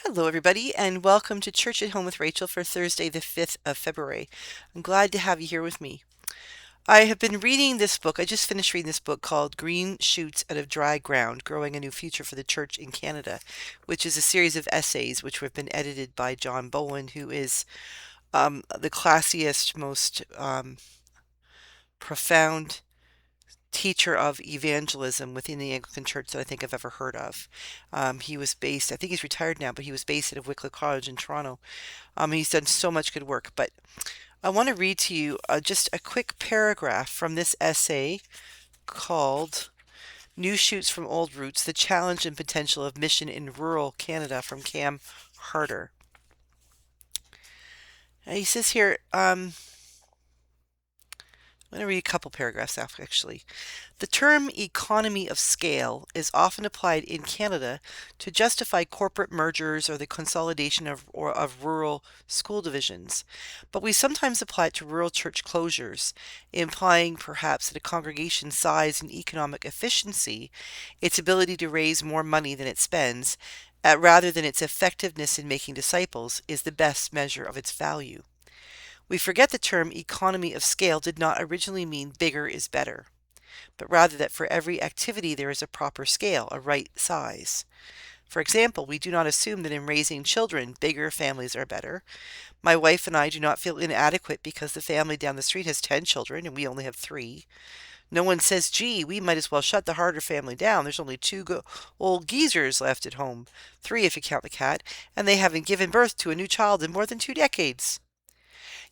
Hello, everybody, and welcome to Church at Home with Rachel for Thursday, the 5th of February. I'm glad to have you here with me. I have been reading this book. I just finished reading this book called Green Shoots Out of Dry Ground Growing a New Future for the Church in Canada, which is a series of essays which have been edited by John Bowen, who is the classiest, most profound teacher of evangelism within the Anglican Church that I think I've ever heard of. He was based, I think he's retired now, but he was based at Wycliffe College in Toronto. He's done so much good work, but I want to read to you just a quick paragraph from this essay called New Shoots from Old Roots: The Challenge and Potential of Mission in Rural Canada from Cam Harder. He says here, I'm going to read a couple paragraphs actually. The term economy of scale is often applied in Canada to justify corporate mergers or the consolidation of rural school divisions, but we sometimes apply it to rural church closures, implying perhaps that a congregation's size and economic efficiency, its ability to raise more money than it spends, rather than its effectiveness in making disciples, is the best measure of its value. We forget the term economy of scale did not originally mean bigger is better, but rather that for every activity there is a proper scale, a right size. For example, we do not assume that in raising children, bigger families are better. My wife and I do not feel inadequate because the family down the street has 10 children and we only have 3. No one says, gee, we might as well shut the Harder family down. There's only 2 old geezers left at home, 3 if you count the cat, and they haven't given birth to a new child in more than 2 decades.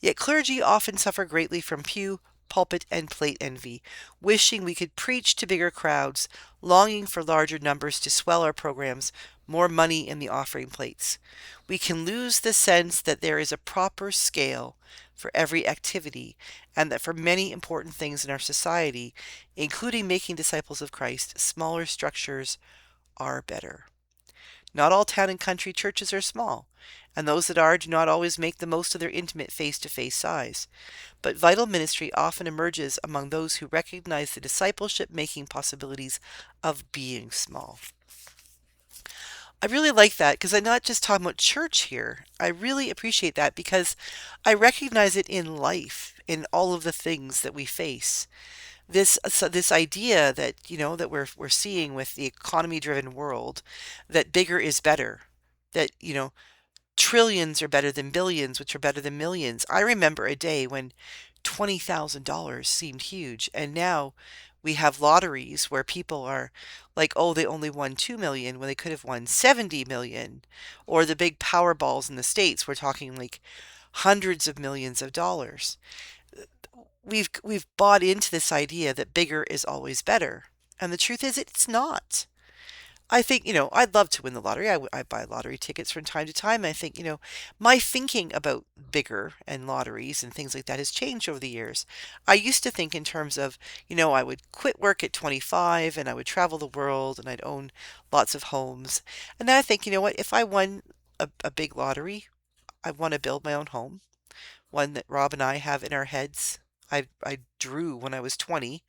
Yet clergy often suffer greatly from pew, pulpit, and plate envy, wishing we could preach to bigger crowds, longing for larger numbers to swell our programs, more money in the offering plates. We can lose the sense that there is a proper scale for every activity, and that for many important things in our society, including making disciples of Christ, smaller structures are better. Not all town and country churches are small, and those that are do not always make the most of their intimate face-to-face size. But vital ministry often emerges among those who recognize the discipleship-making possibilities of being small. I really like that because I'm not just talking about church here. I really appreciate that because I recognize it in life, in all of the things that we face. This idea that that we're seeing with the economy driven world, that bigger is better, that trillions are better than billions, which are better than millions. I remember a day when $20,000 seemed huge, and now we have lotteries where people are like, oh, they only won 2 million when they could have won 70 million. Or the big Powerballs in the States, we're talking like hundreds of millions of dollars. We've bought into this idea that bigger is always better. And the truth is it's not. I think, I'd love to win the lottery. I buy lottery tickets from time to time. I think, my thinking about bigger and lotteries and things like that has changed over the years. I used to think in terms of, I would quit work at 25 and I would travel the world and I'd own lots of homes. And now I think, you know what, if I won a big lottery, I want to build my own home, one that Rob and I have in our heads. I drew when I was 20.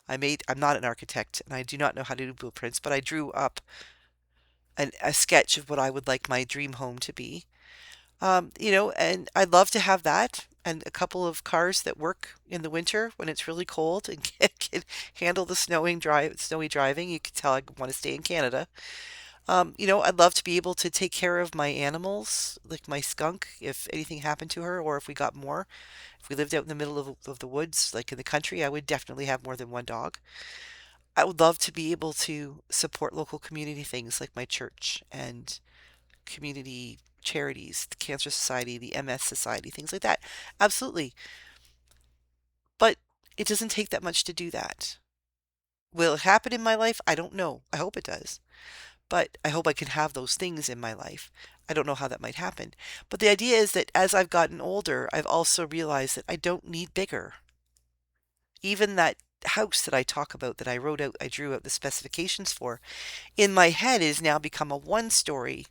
I'm not an architect and I do not know how to do blueprints, but I drew up a sketch of what I would like my dream home to be. And I'd love to have that and a couple of cars that work in the winter when it's really cold and can handle the snowy driving. You can tell I want to stay in Canada. I'd love to be able to take care of my animals, like my skunk, if anything happened to her, or if we got more. If we lived out in the middle of the woods, like in the country, I would definitely have more than one dog. I would love to be able to support local community things like my church and community charities, the Cancer Society, the MS Society, things like that. Absolutely. But it doesn't take that much to do that. Will it happen in my life? I don't know. I hope it does. But I hope I can have those things in my life. I don't know how that might happen. But the idea is that as I've gotten older, I've also realized that I don't need bigger. Even that house that I talk about that I drew out the specifications for, in my head is now become a 1 story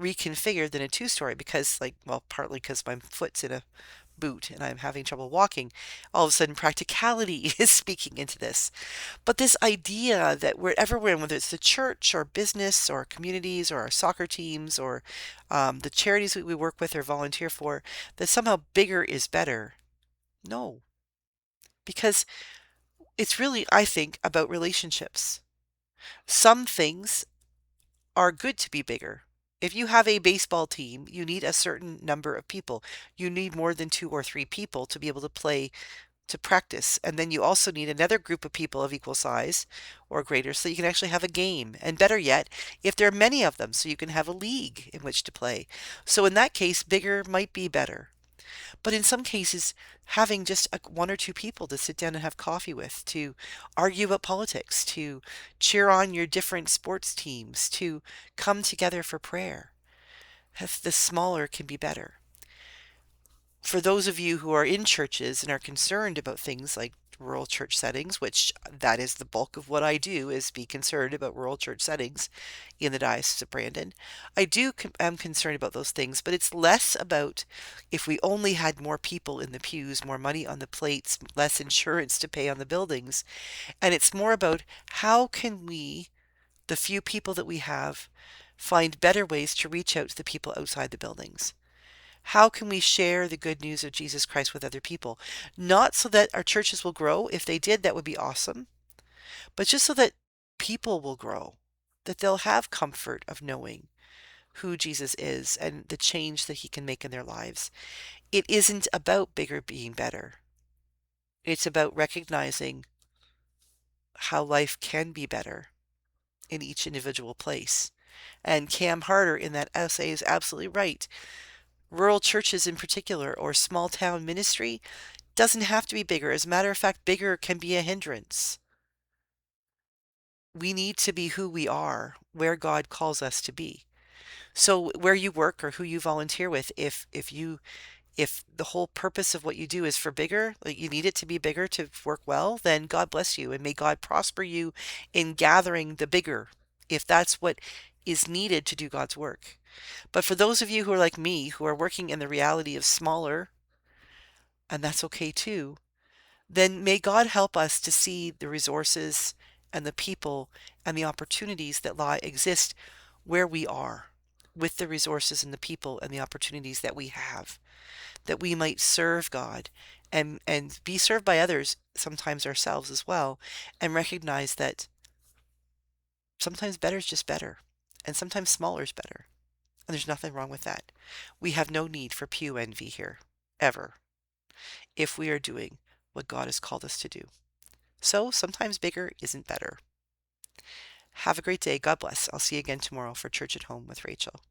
reconfigured than a 2 story because, like, well, partly because my foot's in a boot and I'm having trouble walking, all of a sudden practicality is speaking into this. But this idea that wherever we're in, whether it's the church or business or communities or our soccer teams or the charities we work with or volunteer for, that somehow bigger is better. No, because it's really, I think, about relationships. Some things are good to be bigger. If you have a baseball team, you need a certain number of people. You need more than two or three people to be able to play, to practice. And then you also need another group of people of equal size or greater so you can actually have a game. And better yet, if there are many of them, so you can have a league in which to play. So in that case, bigger might be better. But in some cases, having just one or two people to sit down and have coffee with, to argue about politics, to cheer on your different sports teams, to come together for prayer, the smaller can be better. For those of you who are in churches and are concerned about things like rural church settings, which that is the bulk of what I do, is be concerned about rural church settings in the Diocese of Brandon. I am concerned about those things, but it's less about if we only had more people in the pews, more money on the plates, less insurance to pay on the buildings, and it's more about how can we, the few people that we have, find better ways to reach out to the people outside the buildings. How can we share the good news of Jesus Christ with other people? Not so that our churches will grow. If they did, that would be awesome. But just so that people will grow, that they'll have comfort of knowing who Jesus is and the change that he can make in their lives. It isn't about bigger being better. It's about recognizing how life can be better in each individual place. And Cam Harder in that essay is absolutely right. Rural churches in particular, or small town ministry, doesn't have to be bigger. As a matter of fact, bigger can be a hindrance. We need to be who we are, where God calls us to be. So where you work or who you volunteer with, if the whole purpose of what you do is for bigger, like you need it to be bigger to work well, then God bless you and may God prosper you in gathering the bigger, if that's what is needed to do God's work. But for those of you who are like me, who are working in the reality of smaller, and that's okay too, then may God help us to see the resources and the people and the opportunities that lie exist where we are, with the resources and the people and the opportunities that we have, that we might serve God and be served by others, sometimes ourselves as well, and recognize that sometimes better is just better, and sometimes smaller is better. And there's nothing wrong with that. We have no need for pew envy here, ever, if we are doing what God has called us to do. So sometimes bigger isn't better. Have a great day. God bless. I'll see you again tomorrow for Church at Home with Rachel.